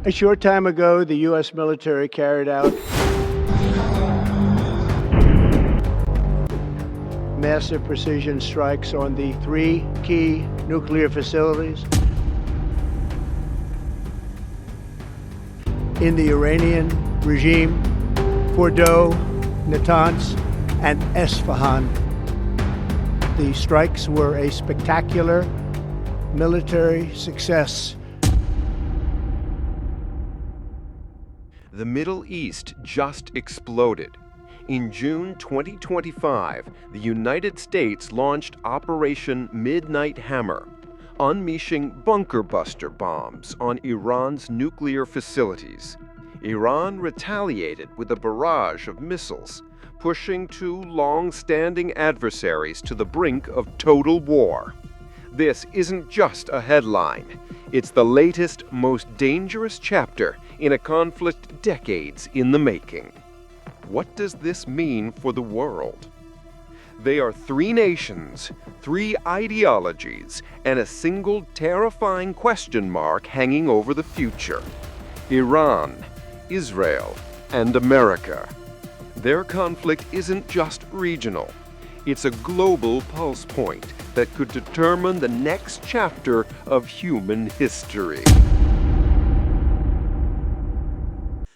A short time ago, the U.S. military carried out massive precision strikes on the 3 key nuclear facilities in the Iranian regime, Fordow, Natanz, and Esfahan. The strikes were a spectacular military success. The Middle East just exploded. In June 2025, the United States launched Operation Midnight Hammer, unleashing bunker buster bombs on Iran's nuclear facilities. Iran retaliated with a barrage of missiles, pushing two long-standing adversaries to the brink of total war. This isn't just a headline. It's the latest, most dangerous chapter in a conflict decades in the making. What does this mean for the world? They are 3 nations, 3 ideologies, and a single terrifying question mark hanging over the future: Iran, Israel, and America. Their conflict isn't just regional. It's a global pulse point that could determine the next chapter of human history.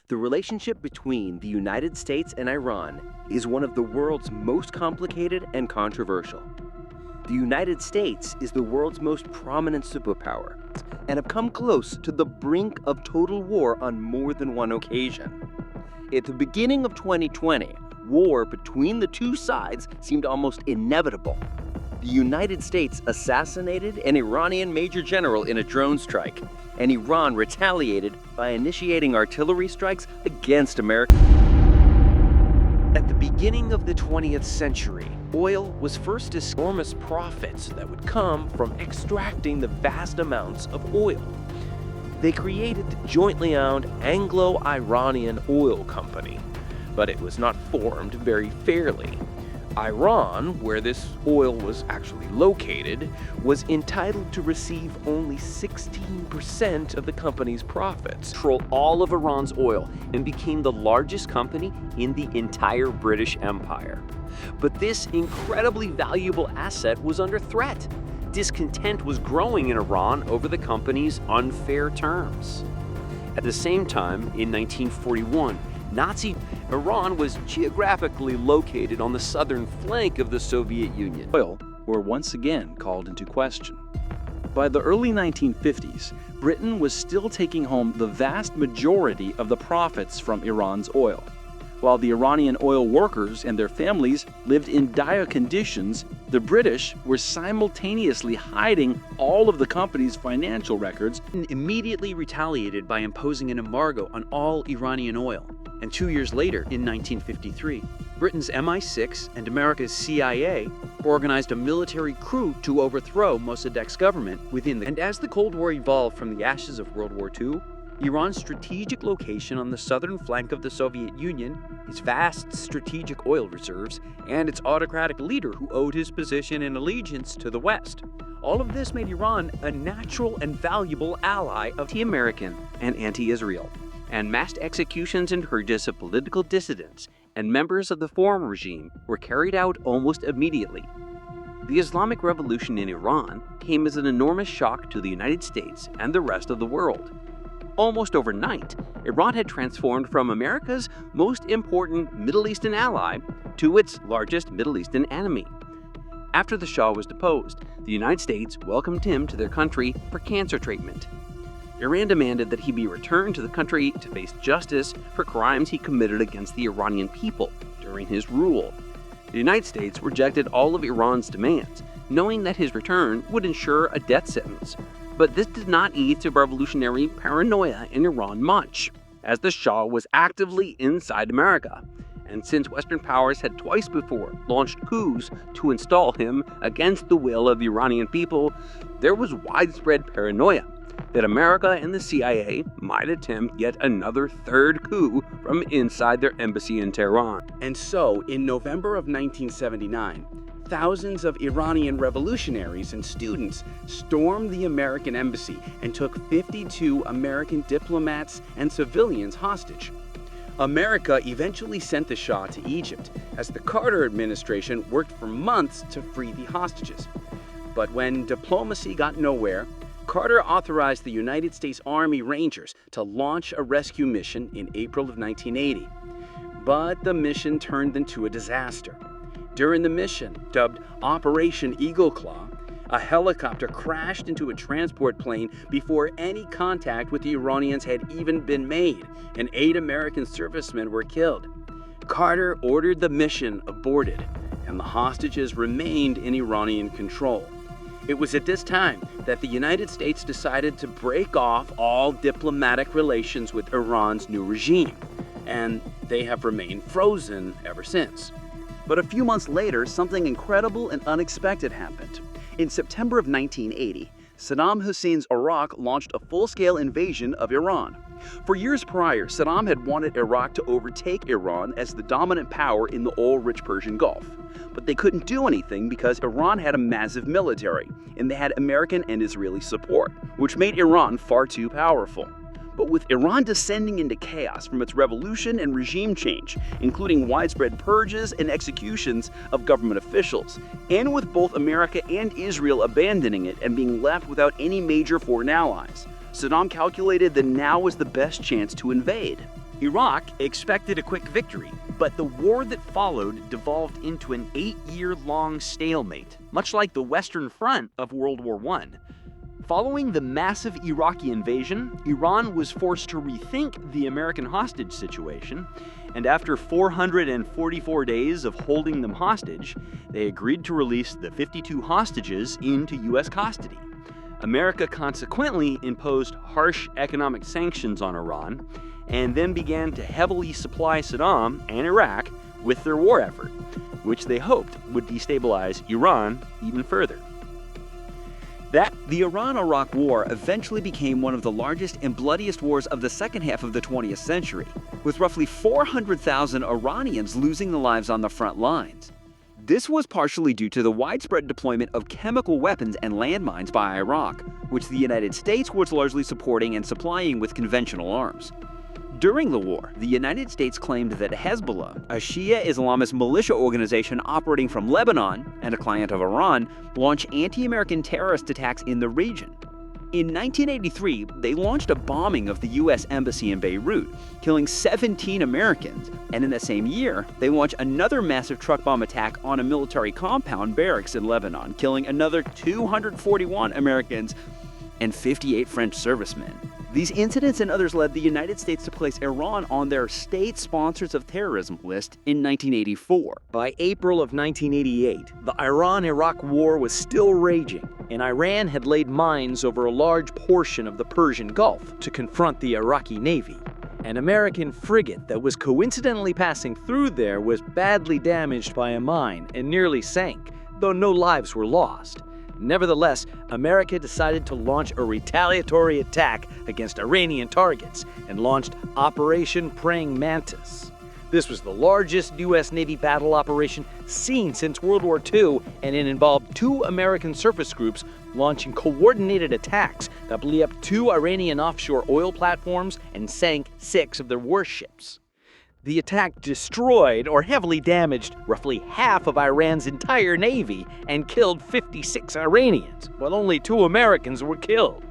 The relationship between the United States and Iran is one of the world's most complicated and controversial. The United States is the world's most prominent superpower and have come close to the brink of total war on more than one occasion. At the beginning of 2020, war between the two sides seemed almost inevitable. The United States assassinated an Iranian major general in a drone strike, and Iran retaliated by initiating artillery strikes against America. At the beginning of the 20th century, oil was first enormous profits that would come from extracting the vast amounts of oil. They created the jointly owned Anglo-Iranian Oil Company, but it was not formed very fairly. Iran, where this oil was actually located, was entitled to receive only 16% of the company's profits. Controlled all of Iran's oil and became the largest company in the entire British Empire. But this incredibly valuable asset was under threat. Discontent was growing in Iran over the company's unfair terms. At the same time, in 1941, Nazi Iran was geographically located on the southern flank of the Soviet Union. Oil were once again called into question. By the early 1950s, Britain was still taking home the vast majority of the profits from Iran's oil. While the Iranian oil workers and their families lived in dire conditions, the British were simultaneously hiding all of the company's financial records. Britain immediately retaliated by imposing an embargo on all Iranian oil. And 2 years later, in 1953, Britain's MI6 and America's CIA organized a military coup to overthrow Mossadegh's government within the... And as the Cold War evolved from the ashes of World War II, Iran's strategic location on the southern flank of the Soviet Union, its vast strategic oil reserves, and its autocratic leader who owed his position and allegiance to the West. All of this made Iran a natural and valuable ally of anti-American and anti-Israel. And mass executions and purges of political dissidents and members of the former regime were carried out almost immediately. The Islamic Revolution in Iran came as an enormous shock to the United States and the rest of the world. Almost overnight, Iran had transformed from America's most important Middle Eastern ally to its largest Middle Eastern enemy. After the Shah was deposed, the United States welcomed him to their country for cancer treatment. Iran demanded that he be returned to the country to face justice for crimes he committed against the Iranian people during his rule. The United States rejected all of Iran's demands, knowing that his return would ensure a death sentence. But this did not ease the revolutionary paranoia in Iran much, as the Shah was actively inside America. And since Western powers had twice before launched coups to install him against the will of the Iranian people, there was widespread paranoia that America and the CIA might attempt yet another third coup from inside their embassy in Tehran. And so, in November of 1979, thousands of Iranian revolutionaries and students stormed the American embassy and took 52 American diplomats and civilians hostage. America eventually sent the Shah to Egypt, as the Carter administration worked for months to free the hostages. But when diplomacy got nowhere, Carter authorized the United States Army Rangers to launch a rescue mission in April of 1980. But the mission turned into a disaster. During the mission, dubbed Operation Eagle Claw, a helicopter crashed into a transport plane before any contact with the Iranians had even been made, and 8 American servicemen were killed. Carter ordered the mission aborted, and the hostages remained in Iranian control. It was at this time that the United States decided to break off all diplomatic relations with Iran's new regime, and they have remained frozen ever since. But a few months later, something incredible and unexpected happened. In September of 1980, Saddam Hussein's Iraq launched a full-scale invasion of Iran. For years prior, Saddam had wanted Iraq to overtake Iran as the dominant power in the oil-rich Persian Gulf. But they couldn't do anything because Iran had a massive military, and they had American and Israeli support, which made Iran far too powerful. But with Iran descending into chaos from its revolution and regime change, including widespread purges and executions of government officials, and with both America and Israel abandoning it and being left without any major foreign allies, Saddam calculated that now was the best chance to invade. Iraq expected a quick victory, but the war that followed devolved into an 8-year-long stalemate, much like the Western Front of World War I. Following the massive Iraqi invasion, Iran was forced to rethink the American hostage situation, and after 444 days of holding them hostage, they agreed to release the 52 hostages into U.S. custody. America consequently imposed harsh economic sanctions on Iran, and then began to heavily supply Saddam and Iraq with their war effort, which they hoped would destabilize Iran even further. The Iran-Iraq War eventually became one of the largest and bloodiest wars of the second half of the 20th century, with roughly 400,000 Iranians losing their lives on the front lines. This was partially due to the widespread deployment of chemical weapons and landmines by Iraq, which the United States was largely supporting and supplying with conventional arms. During the war, the United States claimed that Hezbollah, a Shia Islamist militia organization operating from Lebanon and a client of Iran, launched anti-American terrorist attacks in the region. In 1983, they launched a bombing of the U.S. Embassy in Beirut, killing 17 Americans, and in the same year, they launched another massive truck bomb attack on a military compound barracks in Lebanon, killing another 241 Americans and 58 French servicemen. These incidents and others led the United States to place Iran on their State Sponsors of Terrorism list in 1984. By April of 1988, the Iran-Iraq War was still raging, and Iran had laid mines over a large portion of the Persian Gulf to confront the Iraqi Navy. An American frigate that was coincidentally passing through there was badly damaged by a mine and nearly sank, though no lives were lost. Nevertheless, America decided to launch a retaliatory attack against Iranian targets and launched Operation Praying Mantis. This was the largest U.S. Navy battle operation seen since World War II, and it involved 2 American surface groups launching coordinated attacks that blew up 2 Iranian offshore oil platforms and sank 6 of their warships. The attack destroyed or heavily damaged roughly half of Iran's entire navy and killed 56 Iranians, while only 2 Americans were killed.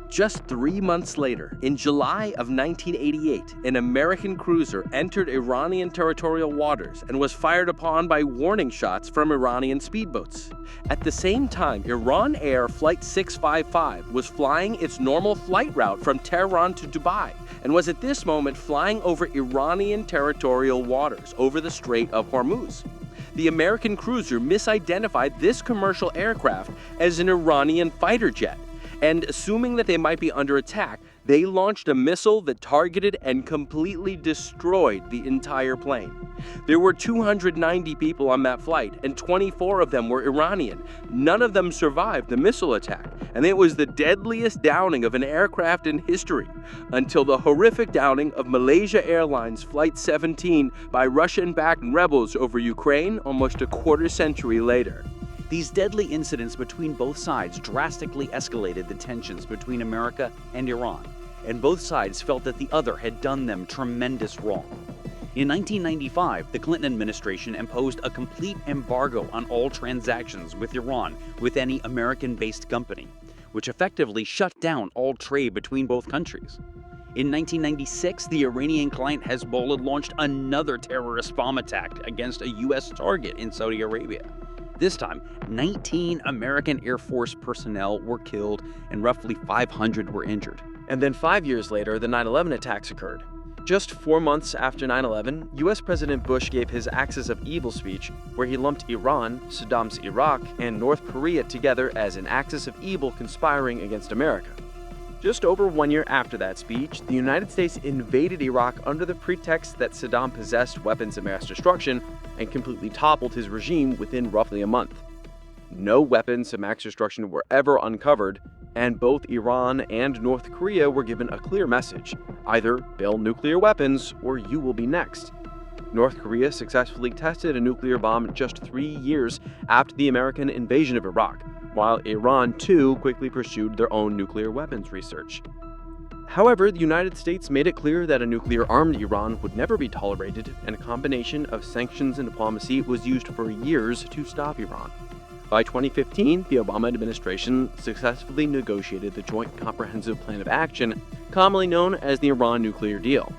Just 3 months later, in July of 1988, an American cruiser entered Iranian territorial waters and was fired upon by warning shots from Iranian speedboats. At the same time, Iran Air Flight 655 was flying its normal flight route from Tehran to Dubai and was at this moment flying over Iranian territorial waters over the Strait of Hormuz. The American cruiser misidentified this commercial aircraft as an Iranian fighter jet, And assuming that they might be under attack, they launched a missile that targeted and completely destroyed the entire plane. There were 290 people on that flight, and 24 of them were Iranian. None of them survived the missile attack, and it was the deadliest downing of an aircraft in history, until the horrific downing of Malaysia Airlines Flight 17 by Russian-backed rebels over Ukraine almost a quarter century later. These deadly incidents between both sides drastically escalated the tensions between America and Iran, and both sides felt that the other had done them tremendous wrong. In 1995, the Clinton administration imposed a complete embargo on all transactions with Iran with any American-based company, which effectively shut down all trade between both countries. In 1996, the Iranian client Hezbollah launched another terrorist bomb attack against a U.S. target in Saudi Arabia. This time, 19 American Air Force personnel were killed and roughly 500 were injured. And then 5 years later, the 9/11 attacks occurred. Just 4 months after 9/11, US President Bush gave his Axis of Evil speech, where he lumped Iran, Saddam's Iraq, and North Korea together as an axis of evil conspiring against America. Just over 1 year after that speech, the United States invaded Iraq under the pretext that Saddam possessed weapons of mass destruction and completely toppled his regime within roughly a month. No weapons of mass destruction were ever uncovered, and both Iran and North Korea were given a clear message: either build nuclear weapons or you will be next. North Korea successfully tested a nuclear bomb just 3 years after the American invasion of Iraq, while Iran too quickly pursued their own nuclear weapons research. However, the United States made it clear that a nuclear-armed Iran would never be tolerated, and a combination of sanctions and diplomacy was used for years to stop Iran. By 2015, the Obama administration successfully negotiated the Joint Comprehensive Plan of Action, commonly known as the Iran nuclear deal.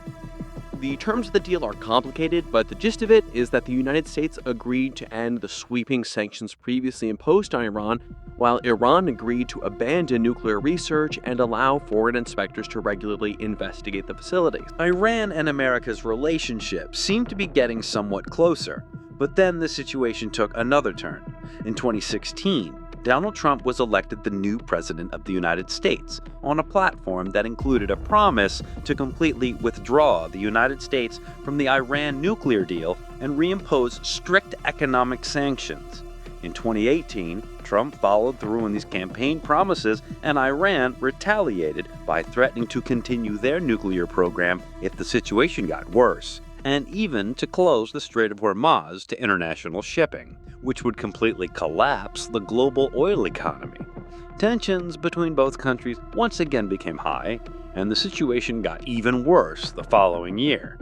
The terms of the deal are complicated, but the gist of it is that the United States agreed to end the sweeping sanctions previously imposed on Iran, while Iran agreed to abandon nuclear research and allow foreign inspectors to regularly investigate the facilities. Iran and America's relationship seemed to be getting somewhat closer, but then the situation took another turn. In 2016, Donald Trump was elected the new president of the United States on a platform that included a promise to completely withdraw the United States from the Iran nuclear deal and reimpose strict economic sanctions. In 2018, Trump followed through on these campaign promises, and Iran retaliated by threatening to continue their nuclear program if the situation got worse, and even to close the Strait of Hormuz to international shipping, which would completely collapse the global oil economy. Tensions between both countries once again became high, and the situation got even worse the following year.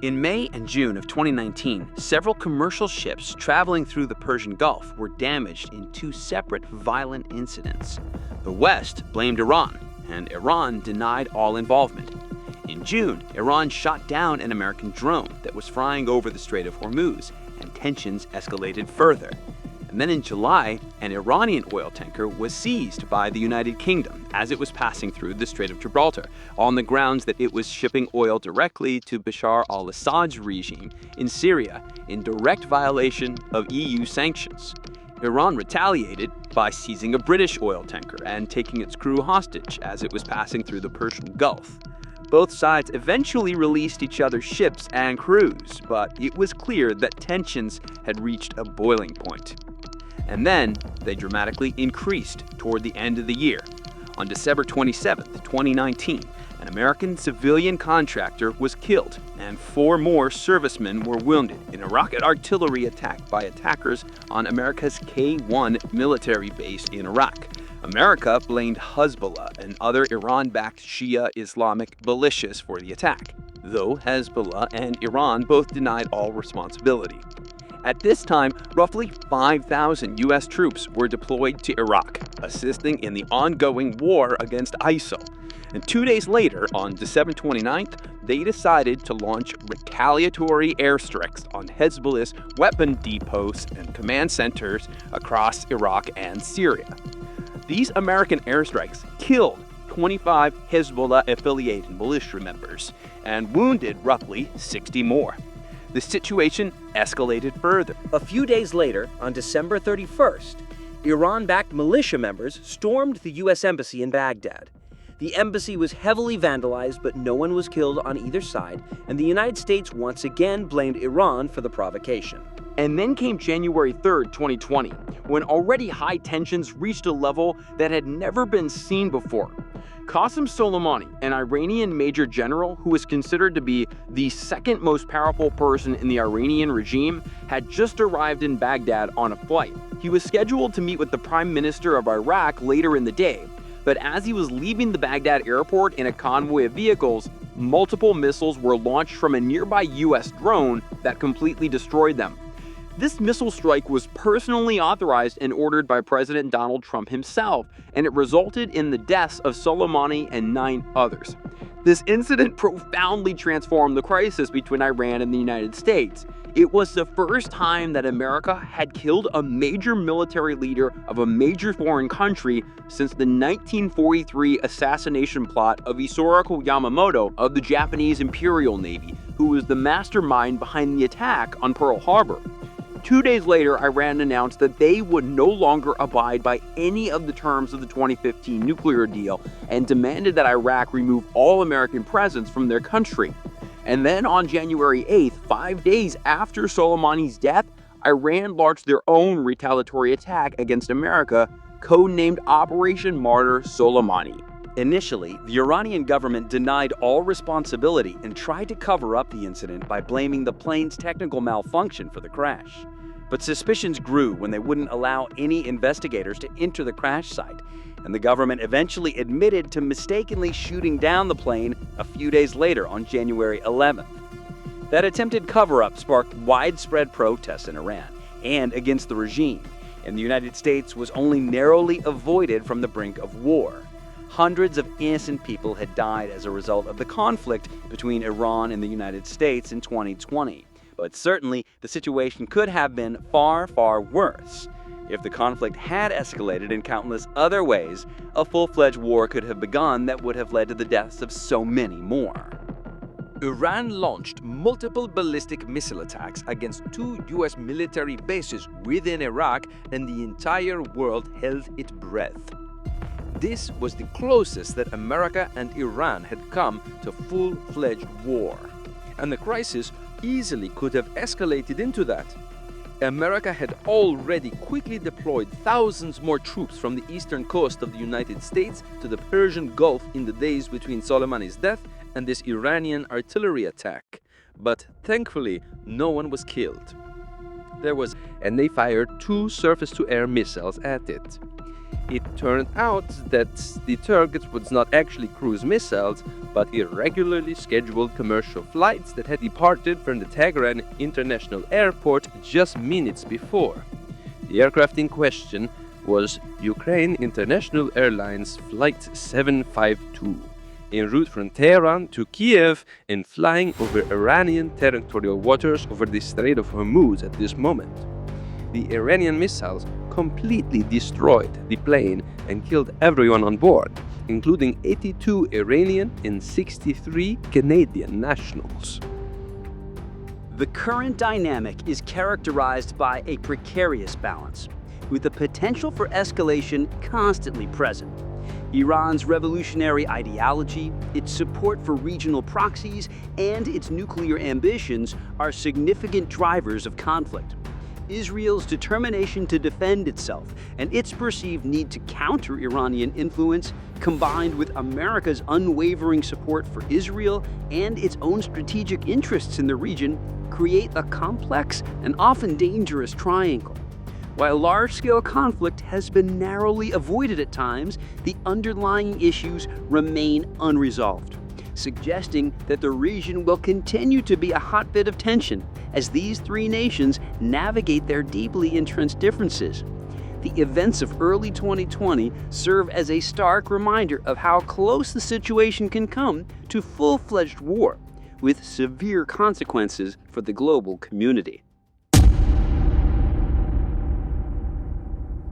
In May and June of 2019, several commercial ships traveling through the Persian Gulf were damaged in 2 separate violent incidents. The West blamed Iran, and Iran denied all involvement. In June, Iran shot down an American drone that was flying over the Strait of Hormuz, and tensions escalated further. And then in July, an Iranian oil tanker was seized by the United Kingdom as it was passing through the Strait of Gibraltar on the grounds that it was shipping oil directly to Bashar al-Assad's regime in Syria in direct violation of EU sanctions. Iran retaliated by seizing a British oil tanker and taking its crew hostage as it was passing through the Persian Gulf. Both sides eventually released each other's ships and crews, but it was clear that tensions had reached a boiling point. And then they dramatically increased toward the end of the year. On December 27, 2019, an American civilian contractor was killed, and 4 more servicemen were wounded in a rocket artillery attack by attackers on America's K-1 military base in Iraq. America blamed Hezbollah and other Iran-backed Shia Islamic militias for the attack, though Hezbollah and Iran both denied all responsibility. At this time, roughly 5,000 U.S. troops were deployed to Iraq, assisting in the ongoing war against ISIL. And 2 days later, on December 29th, they decided to launch retaliatory airstrikes on Hezbollah's weapon depots and command centers across Iraq and Syria. These American airstrikes killed 25 Hezbollah-affiliated militia members and wounded roughly 60 more. The situation escalated further. A few days later, on December 31st, Iran-backed militia members stormed the U.S. Embassy in Baghdad. The embassy was heavily vandalized, but no one was killed on either side, and the United States once again blamed Iran for the provocation. And then came January 3rd, 2020, when already high tensions reached a level that had never been seen before. Qasem Soleimani, an Iranian major general who is considered to be the second most powerful person in the Iranian regime, had just arrived in Baghdad on a flight. He was scheduled to meet with the Prime Minister of Iraq later in the day, but as he was leaving the Baghdad airport in a convoy of vehicles, multiple missiles were launched from a nearby US drone that completely destroyed them. This missile strike was personally authorized and ordered by President Donald Trump himself, and it resulted in the deaths of Soleimani and 9 others. This incident profoundly transformed the crisis between Iran and the United States. It was the first time that America had killed a major military leader of a major foreign country since the 1943 assassination plot of Isoroku Yamamoto of the Japanese Imperial Navy, who was the mastermind behind the attack on Pearl Harbor. 2 days later, Iran announced that they would no longer abide by any of the terms of the 2015 nuclear deal and demanded that Iraq remove all American presence from their country. And then on January 8th, 5 days after Soleimani's death, Iran launched their own retaliatory attack against America, codenamed Operation Martyr Soleimani. Initially, the Iranian government denied all responsibility and tried to cover up the incident by blaming the plane's technical malfunction for the crash. But suspicions grew when they wouldn't allow any investigators to enter the crash site, and the government eventually admitted to mistakenly shooting down the plane a few days later on January 11th. That attempted cover-up sparked widespread protests in Iran and against the regime, and the United States was only narrowly avoided from the brink of war. Hundreds of innocent people had died as a result of the conflict between Iran and the United States in 2020. But certainly, the situation could have been far, far worse. If the conflict had escalated in countless other ways, a full-fledged war could have begun that would have led to the deaths of so many more. Iran launched multiple ballistic missile attacks against 2 U.S. military bases within Iraq, and the entire world held its breath. This was the closest that America and Iran had come to full-fledged war, and the crisis easily could have escalated into that. America had already quickly deployed thousands more troops from the eastern coast of the United States to the Persian Gulf in the days between Soleimani's death and this Iranian artillery attack. But thankfully, no one was killed. And they fired 2 surface-to-air missiles at it. It turned out that the target was not actually cruise missiles, but irregularly scheduled commercial flights that had departed from the Tehran International Airport just minutes before. The aircraft in question was Ukraine International Airlines Flight 752, en route from Tehran to Kiev and flying over Iranian territorial waters over the Strait of Hormuz at this moment. The Iranian missiles completely destroyed the plane and killed everyone on board, including 82 Iranian and 63 Canadian nationals. The current dynamic is characterized by a precarious balance, with the potential for escalation constantly present. Iran's revolutionary ideology, its support for regional proxies, and its nuclear ambitions are significant drivers of conflict. Israel's determination to defend itself and its perceived need to counter Iranian influence, combined with America's unwavering support for Israel and its own strategic interests in the region, create a complex and often dangerous triangle. While large-scale conflict has been narrowly avoided at times, the underlying issues remain unresolved, suggesting that the region will continue to be a hotbed of tension as these 3 nations navigate their deeply entrenched differences. The events of early 2020 serve as a stark reminder of how close the situation can come to full-fledged war, with severe consequences for the global community.